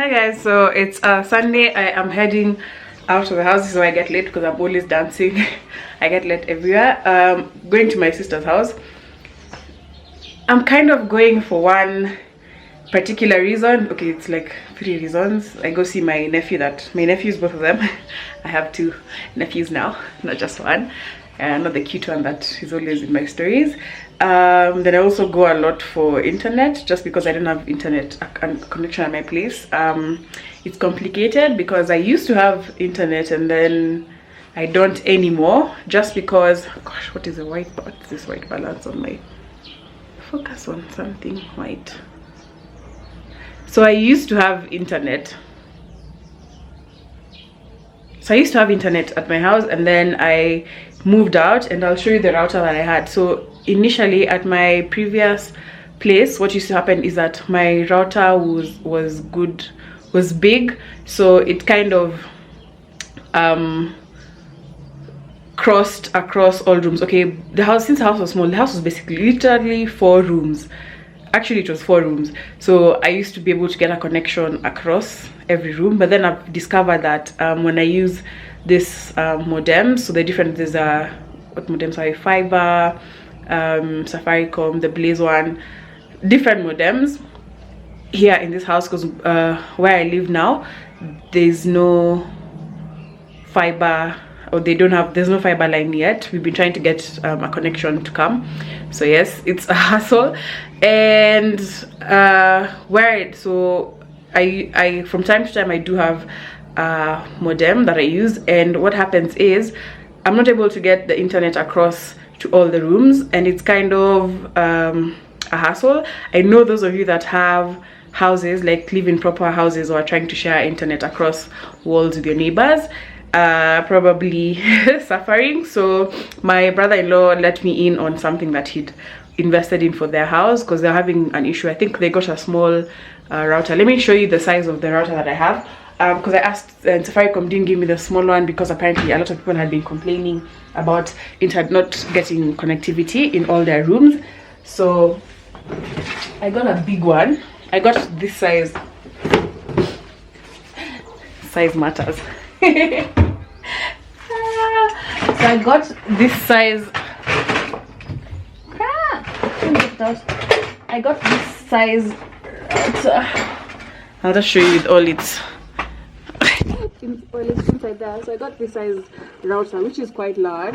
Hi guys, so it's Sunday. I am heading out of the house, so I get late because I'm always dancing. I get late everywhere. Going to my sister's house. I'm kind of going for one particular reason. Okay, it's like 3 reasons. I go see my nephews, both of them. I have 2 nephews now, not just one. Not the cute one that is always in my stories. Then I also go a lot for internet, just because I don't have internet connection at my place. It's complicated because I used to have internet and then I don't anymore, just because, gosh, what is this white balance on my, focus on something white. So I used to have internet. So I used to have internet at my house, and then I moved out, and I'll show you the router that I had. So initially at my previous place, what used to happen is that my router was big, so it kind of crossed across all rooms. Okay, since the house was small, the house was basically literally 4 rooms. Actually, it was 4 rooms, so I used to be able to get a connection across every room. But then I've discovered that when I use this modem, so the different, there's what modems are, fiber, Safaricom, the Blaze one, different modems here in this house, because where I live now, there's no fiber, or there's no fiber line yet. We've been trying to get a connection to come, so yes, it's a hassle. And so I from time to time I do have a modem that I use, and what happens is I'm not able to get the internet across to all the rooms, and it's kind of a hassle. I know those of you that have houses, like live in proper houses, or are trying to share internet across walls with your neighbors, probably suffering. So my brother-in-law let me in on something that he'd invested in for their house, because they're having an issue. I think they got a small router. Let me show you the size of the router that I have, because I asked, and Safaricom didn't give me the small one, because apparently a lot of people had been complaining about internet not getting connectivity in all their rooms. So I got a big one. I got this size. Size matters. So I got this size. I got this size. I'll just show you with all its inside there. So I got this size router, which is quite large.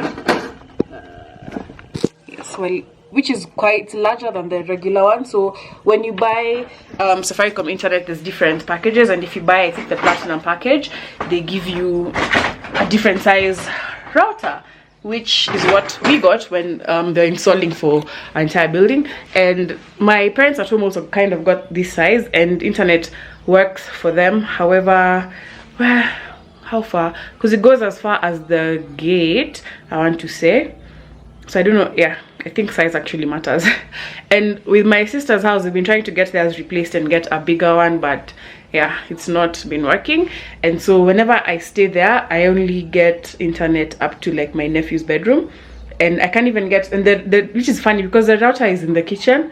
Yes, well, which is quite larger than the regular one. So when you buy Safaricom internet, there's different packages, and if you buy, I think, the platinum package, they give you a different size router, which is what we got when they're installing for our entire building. And my parents at home also kind of got this size, and internet works for them. However, how far? Because it goes as far as the gate, I want to say. So I don't know. Yeah, I think size actually matters. And with my sister's house, we've been trying to get theirs replaced and get a bigger one, but yeah, it's not been working. And so whenever I stay there, I only get internet up to like my nephew's bedroom, and I can't even get, and which is funny, because the router is in the kitchen,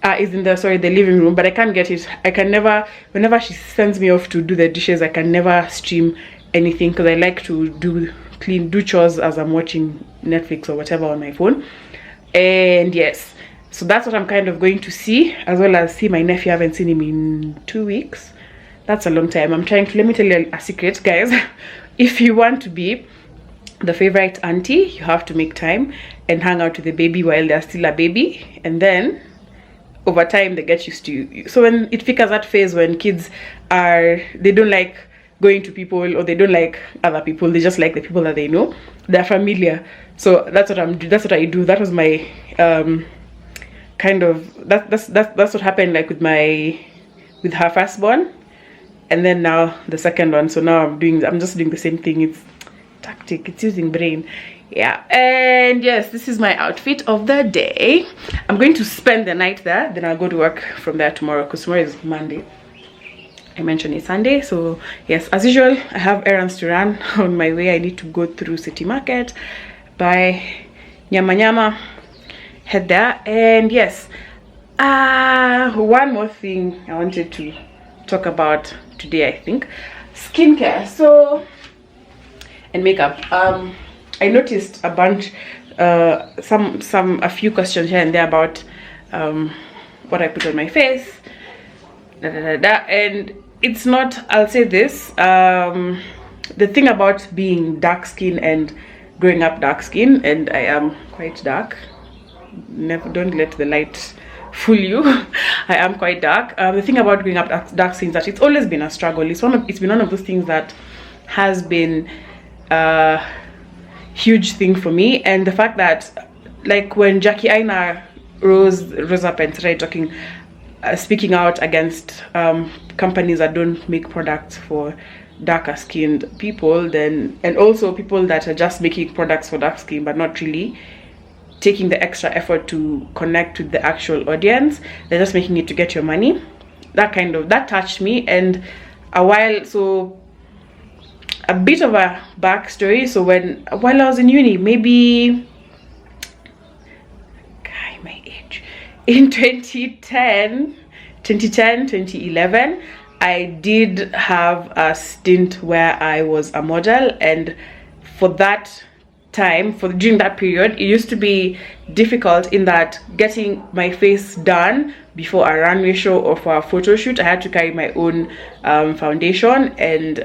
the living room, but I can't get it. I can never, whenever she sends me off to do the dishes, I can never stream anything, because I like to do chores as I'm watching Netflix or whatever on my phone. And yes, so that's what I'm kind of going to see, as well as see my nephew. I haven't seen him in 2 weeks. That's a long time. I'm trying to, let me tell you a secret, guys. If you want to be the favorite auntie, you have to make time and hang out with the baby while they're still a baby, and then over time they get used to you. So when it figures that phase when kids they don't like going to people, or they don't like other people, they just like the people that they know, they're familiar. So that's what I do. That was my kind of, that's what happened, like with her firstborn, and then now the second one. So now I'm just doing the same thing. It's tactic, it's using brain. Yeah. And yes, this is my outfit of the day. I'm going to spend the night there, then I'll go to work from there tomorrow, because tomorrow is Monday. I mentioned it's Sunday. So yes, as usual, I have errands to run. On my way, I need to go through City Market, buy nyama, head there. And yes, one more thing I wanted to talk about today, I think. Skincare, so, and makeup. I noticed a bunch, a few questions here and there about what I put on my face, and it's not, I'll say this, the thing about being dark skin and growing up dark skin, and I am quite dark, don't let the light fool you. I am quite dark. The thing about growing up dark skin is that it's always been a struggle. It's been one of those things that has been a huge thing for me. And the fact that, like, when Jackie Aina rose up and started talking, speaking out against companies that don't make products for darker skinned people, then, and also people that are just making products for dark skin but not really taking the extra effort to connect with the actual audience, they're just making it to get your money. That touched me. And so a bit of a backstory. So while I was in uni, maybe my age, in 2010, 2011, I did have a stint where I was a model, and for that time, during that period, it used to be difficult in that getting my face done before a runway show or for a photo shoot, I had to carry my own foundation and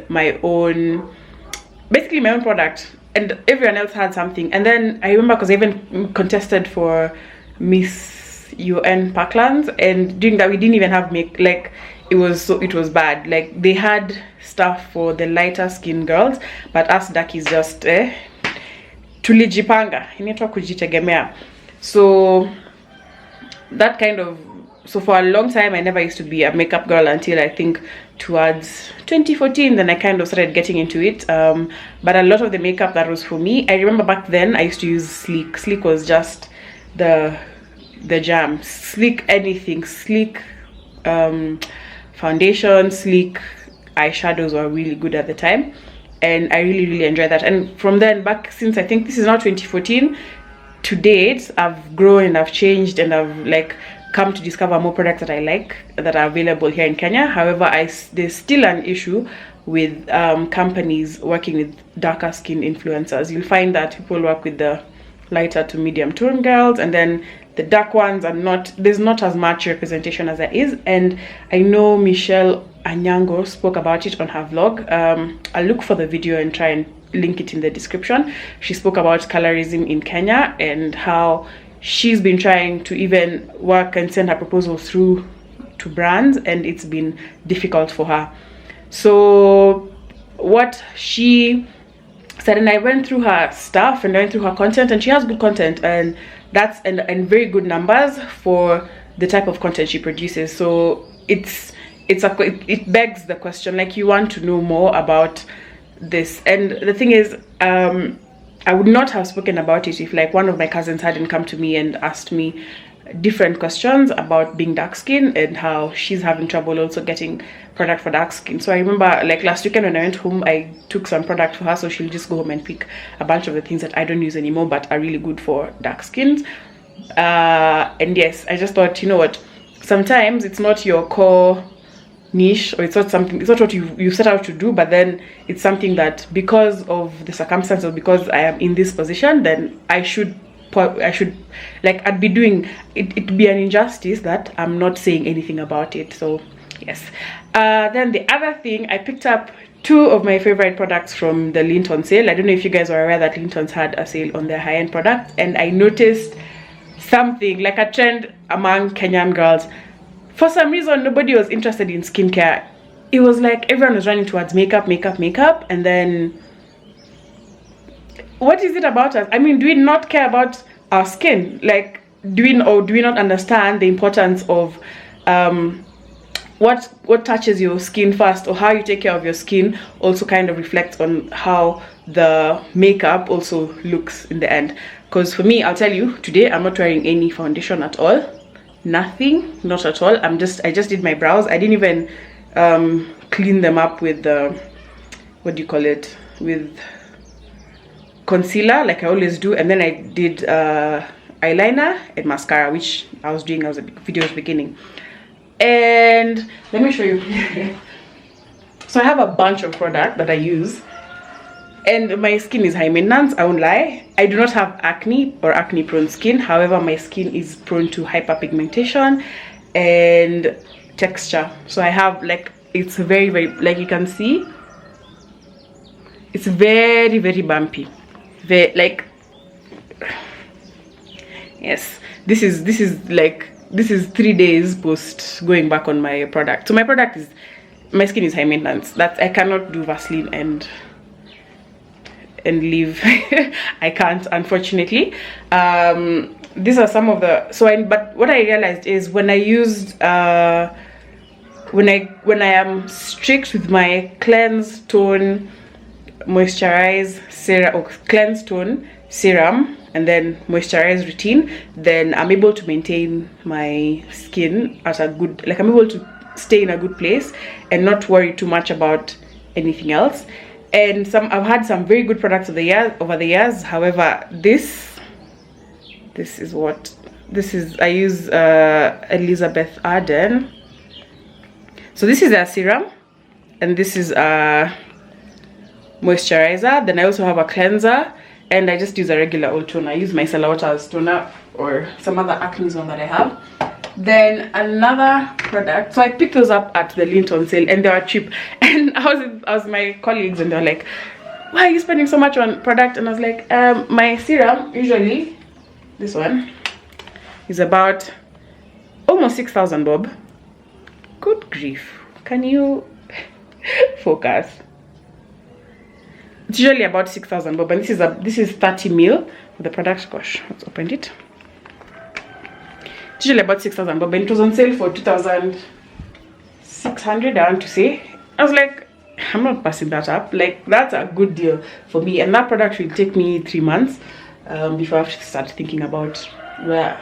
basically my own product, and everyone else had something. And then I remember, because I even contested for Miss UN Parklands, and during that we didn't even have it was bad. Like, they had stuff for the lighter skin girls, but us darkies just tulijipanga, inaitwa kujitegemea. So that kind of, so for a long time I never used to be a makeup girl until I think towards 2014, then I kind of started getting into it. But a lot of the makeup that was for me, I remember back then I used to use Sleek. Sleek was just the jam. Sleek anything, Sleek foundation, Sleek eyeshadows were really good at the time, and I really enjoyed that. And from then back, since I think this is now 2014 to date, I've grown and I've changed, and I've come to discover more products that I like that are available here in Kenya. However, there's still an issue with companies working with darker skin influencers. You'll find that people work with the lighter to medium tone girls, and then the dark ones there's not as much representation as there is. And I know Michelle Anyango spoke about it on her vlog. I'll look for the video and try and link it in the description. She spoke about colorism in Kenya and how she's been trying to even work and send her proposals through to brands, and it's been difficult for her. So what she said, and I went through her stuff and I went through her content, and she has good content, and that's and very good numbers for the type of content she produces. So it begs the question, like, you want to know more about this. And the thing is, I would not have spoken about it if, like, one of my cousins hadn't come to me and asked me different questions about being dark skin and how she's having trouble also getting product for dark skin. So I remember, like, last weekend when I went home, I took some product for her, so she'll just go home and pick a bunch of the things that I don't use anymore but are really good for dark skins. And yes, I just thought, you know what, sometimes it's not your core niche, or it's not what you set out to do, but then it's something that, because of the circumstance, or because I am in this position, then I should like, I'd be doing it, it'd be an injustice that I'm not saying anything about it. So yes. Then the other thing, I picked up two of my favorite products from the Linton sale. I don't know if you guys were aware that Linton's had a sale on their high-end products, and I noticed something, like a trend among Kenyan girls. For some reason, nobody was interested in skincare. It was like everyone was running towards makeup, and then what is it about us? I mean, do we not care about our skin? Like, do we not understand the importance of what touches your skin first, or how you take care of your skin also kind of reflects on how the makeup also looks in the end? Because for me, I'll tell you, today I'm not wearing any foundation at all. Nothing, not at all. I just did my brows. I didn't even clean them up with what do you call it, with concealer like I always do, and then I did eyeliner and mascara, which I was doing as a video beginning. And let me show you. So I have a bunch of product that I use, and my skin is high maintenance. I won't lie, I do not have acne or acne prone skin. However, my skin is prone to hyperpigmentation and texture. So I have, like, it's very, very, like you can see, it's very, very bumpy, very, like, yes, this is 3 days post going back on my product. So my product is, my skin is high maintenance. That I cannot do Vaseline and leave. I can't, unfortunately. These are some of the, but what I realized is when I used when I am strict with my cleanse, tone, moisturize, serum, or cleanse, tone, serum, and then moisturize routine, then I'm able to maintain my skin at a good, like, I'm able to stay in a good place and not worry too much about anything else. And I've had some very good products over the years. However, this is what this is. I use Elizabeth Arden. So this is a serum, and this is a moisturizer. Then I also have a cleanser, and I just use a regular old toner. I use my Micellar Waters toner or some other acne one that I have. Then another product, so I picked those up at the Linton sale, and they were cheap. And I was with my colleagues, and they're like, why are you spending so much on product? And I was like, my serum, usually this one is about almost 6,000 bob. Good grief, can you focus? It's usually about 6,000 bob, and this is 30 ml. The product, gosh, let's open it. It's usually about 6,000 bob, and it was on sale for 2,600. I want to say. I was like, I'm not passing that up. Like, that's a good deal for me, and that product will take me 3 months before I have to start thinking about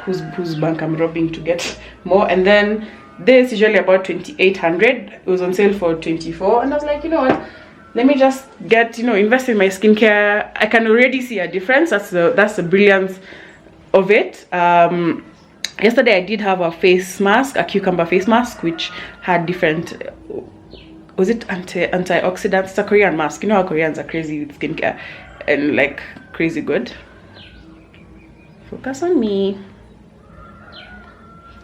whose bank I'm robbing to get more. And then this is usually about 2,800. It was on sale for 24, and I was like, you know what? Let me just get, invest in my skincare. I can already see a difference. That's the brilliance of it. Yesterday I did have a face mask, a cucumber face mask, which had different, was it antioxidants? It's a Korean mask. You know how Koreans are crazy with skincare and like crazy good. Focus on me.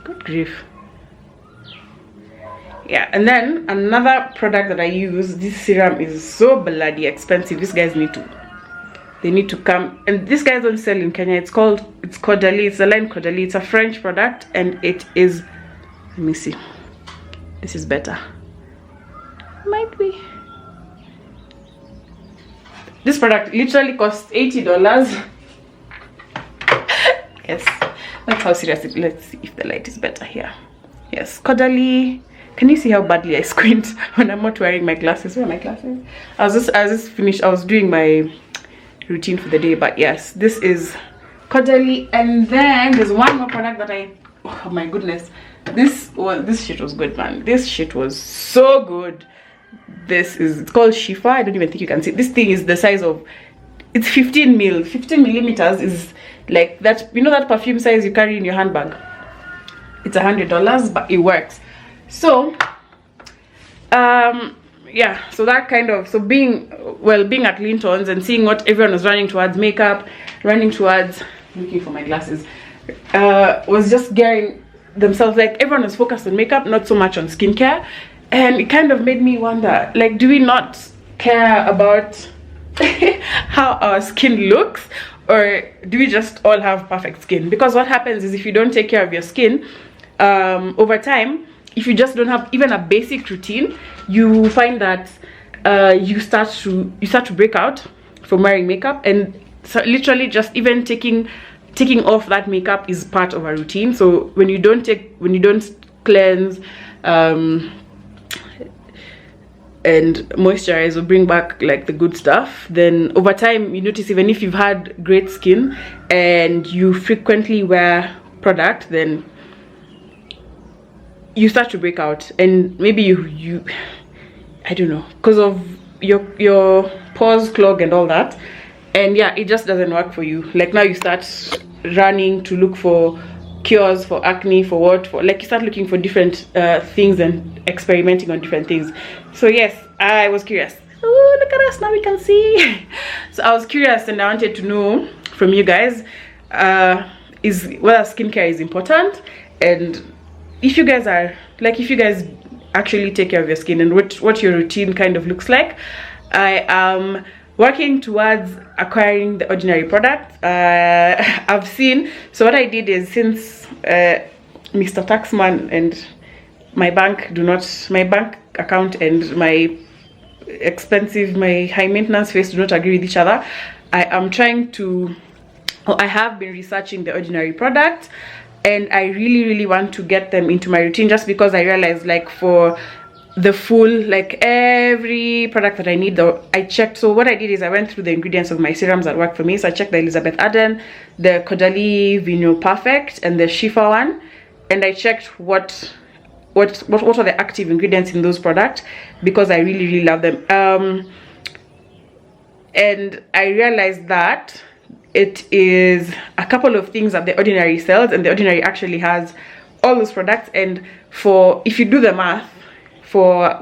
Good grief. Yeah, and then another product that I use, this serum is so bloody expensive. These guys need to come, and these guys don't sell in Kenya. It's Caudalie. It's the line Caudalie. It's a French product, and it is, let me see, this is better, might be. This product literally costs $80. Yes, that's how serious it is. Let's see if the light is better here. Yes, Caudalie. Can you see how badly I squint when I'm not wearing my glasses? Where are my glasses? I was just finished. I was doing my routine for the day, but yes, this is Caudalie. And then there's one more product that oh my goodness, this shit was good, man. This shit was so good. It's called Shifa. I don't even think you can see. This thing is the size of, it's 15 millimeters. Is like that, that perfume size you carry in your handbag. It's $100, but it works. So yeah, so that kind of, so being at Linton's and seeing what everyone was running towards, makeup, looking for my glasses, was just gearing themselves, like everyone was focused on makeup, not so much on skincare. And it kind of made me wonder, like, do we not care about how our skin looks, or do we just all have perfect skin? Because what happens is, if you don't take care of your skin, over time, if you just don't have even a basic routine, you find that you start to break out from wearing makeup. And so literally just even taking off that makeup is part of a routine. So when you don't cleanse and moisturize or bring back like the good stuff, then over time you notice, even if you've had great skin and you frequently wear product, then you start to break out, and maybe you I don't know, because of your pores clog and all that, and yeah, it just doesn't work for you. Like now you start running to look for cures for acne, for what, for like you start looking for different things and experimenting on different things. So yes, I was curious. Oh, look at us, now we can see. So I was curious and I wanted to know from you guys is whether skincare is important, and if you guys are like, if you guys actually take care of your skin, and what your routine kind of looks like. I am working towards acquiring the Ordinary product. I've seen, so what I did is, since Mr. Taxman and my bank account and my high maintenance face do not agree with each other, I am trying to, I have been researching the Ordinary product, and I really want to get them into my routine, just because I realized, like, for the full, like, every product that I need, though, I checked. So what I did is I went through the ingredients of my serums that work for me. So I checked the Elizabeth Arden, the Caudalie Vino Perfect, and the Shifa one, and I checked what are the active ingredients in those products, because I really love them. And I realized that it is a couple of things that the Ordinary sells, and the Ordinary actually has all those products. And for, if you do the math, for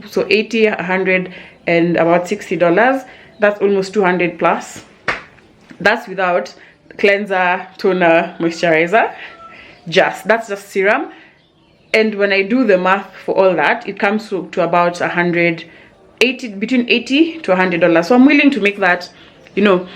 so 80, 100, and about $60, that's almost 200 plus. That's without cleanser, toner, moisturizer. That's just serum. And when I do the math for all that, it comes to about between $80 to $100. So I'm willing to make that, you know,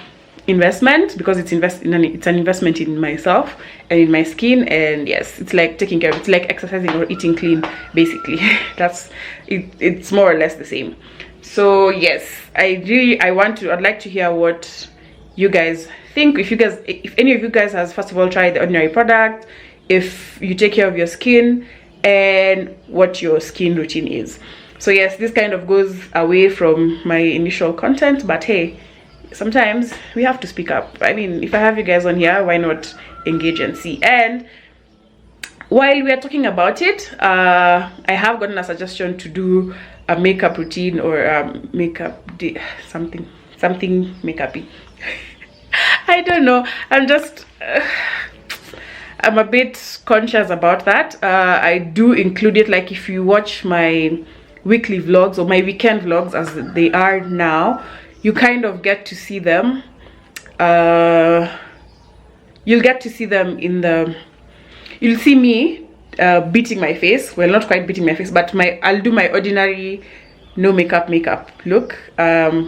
investment, because it's an investment in myself and in my skin. And yes, it's like taking care of, it's like exercising or eating clean, basically. That's it, it's more or less the same. So yes, I'd like to hear what you guys think. If any of you guys has, first of all, tried the Ordinary product, if you take care of your skin, and what your skin routine is. So yes, this kind of goes away from my initial content, but hey, sometimes we have to speak up. I mean, if I have you guys on here, why not engage and see? And while we are talking about it, I have gotten a suggestion to do a makeup routine, or makeup day, something makeup-y. I don't know, I'm a bit conscious about that. I do include it, like, if you watch my weekly vlogs or my weekend vlogs as they are now, you kind of get to see them. You'll get to see them you'll see me beating my face. Well, not quite beating my face, but I'll do my Ordinary no makeup look,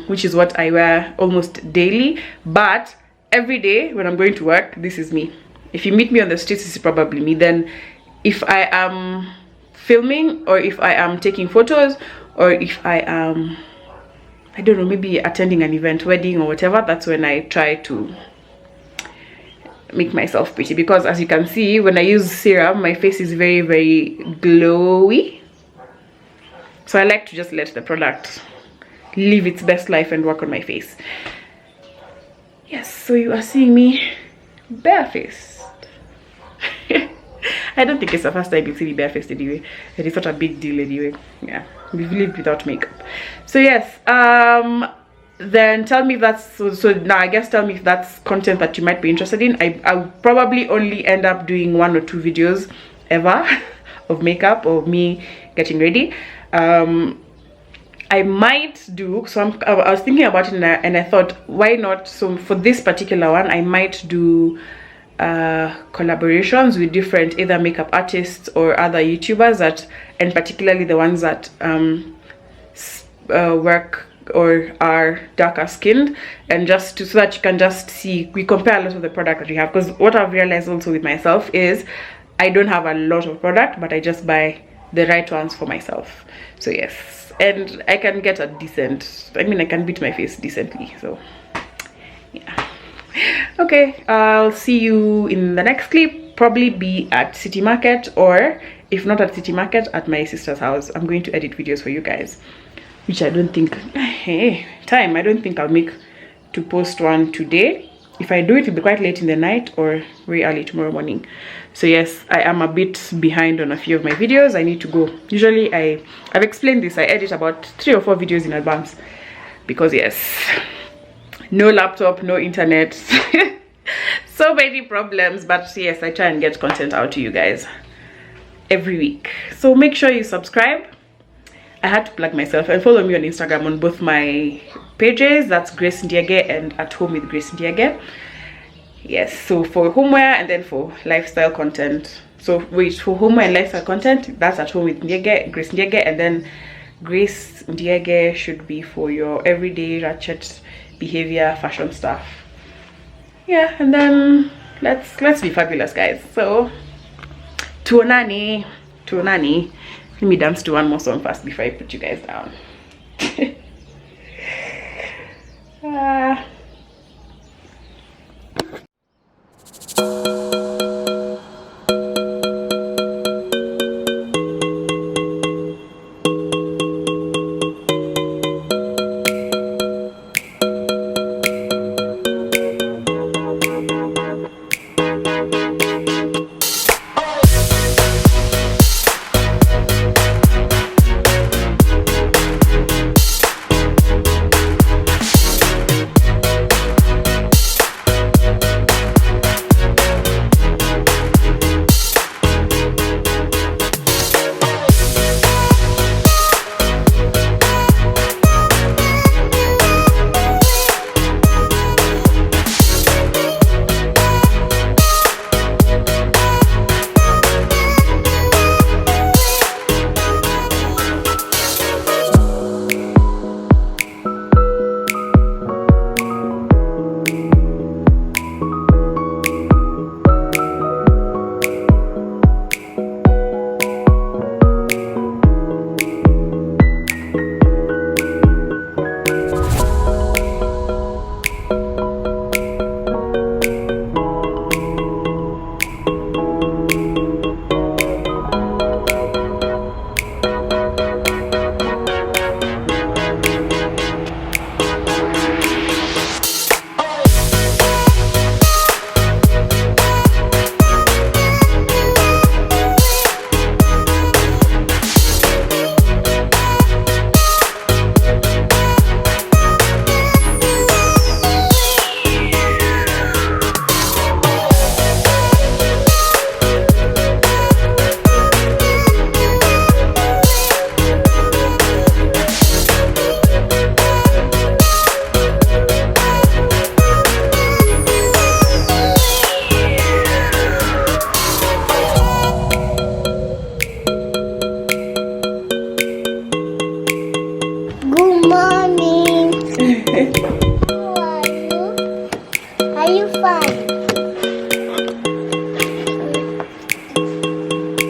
which is what I wear almost daily. But every day when I'm going to work, this is me. If you meet me on the streets, this is probably me. Then if I am filming, or if I am taking photos, or if I am, I don't know, maybe attending an event, wedding or whatever, that's when I try to make myself pretty. Because as you can see, when I use serum, my face is very glowy. So I like to just let the product live its best life and work on my face. Yes, so you are seeing me barefaced. I don't think it's the first time you see me barefaced anyway. It is not a big deal anyway. Yeah, we've lived without makeup. So yes, then tell me if that's so now I guess tell me if that's content that you might be interested in. I'll probably only end up doing 1 or 2 videos ever of makeup or me getting ready. I might do, so I was thinking about it, and I thought, why not? So for this particular one, I might do collaborations with different either makeup artists or other YouTubers, and particularly the ones that work or are darker skinned, and just so that you can just see, we compare a lot of the product that we have. Because what I've realized also with myself is I don't have a lot of product, but I just buy the right ones for myself. So yes, and I can get a decent, I mean, I can beat my face decently. So yeah. Okay, I'll see you in the next clip. Probably be at City Market, or if not at City Market, at my sister's house. I'm going to edit videos for you guys, which I don't think I don't think I'll make to post one today. If I do, it will be quite late in the night or very early tomorrow morning. So yes, I am a bit behind on a few of my videos. I need to go. Usually I've explained this, I edit about 3 or 4 videos in advance, because yes, no laptop, no internet. So many problems, but yes, I try and get content out to you guys every week. So make sure you subscribe. I had to plug myself, and follow me on Instagram on both my pages. That's Grace Ndiege and At Home with Grace Ndiege. Yes, so for homeware and then for lifestyle content. So wait, for homeware and lifestyle content, that's At Home with Ndiege, Grace Ndiege, and then Grace Ndiege should be for your everyday ratchet behavior fashion stuff. Yeah, and then let's be fabulous, guys. So tuonani. Let me dance to one more song first before I put you guys down.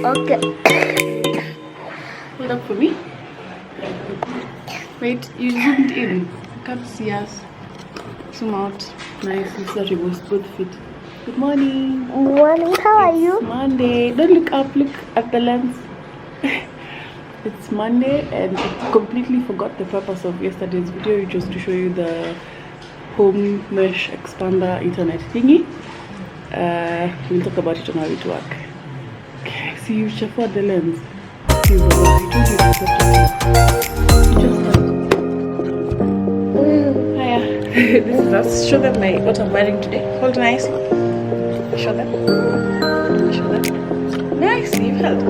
Okay. Hold up for me. Wait, you zoomed in. You can't see us. Zoom out. Nice. Looks like we both fit. Good morning. Good morning. How are you? Monday. Don't look up. Look at the lens. It's Monday, and I completely forgot the purpose of yesterday's video, which was to show you the home mesh expander internet thingy. We'll talk about it on how it works. Okay, so you chafed the lens. Okay, I told you to hiya. This is us. Show them what I'm wearing today. Hold nicely. Show them. Show them. Nice, you've held.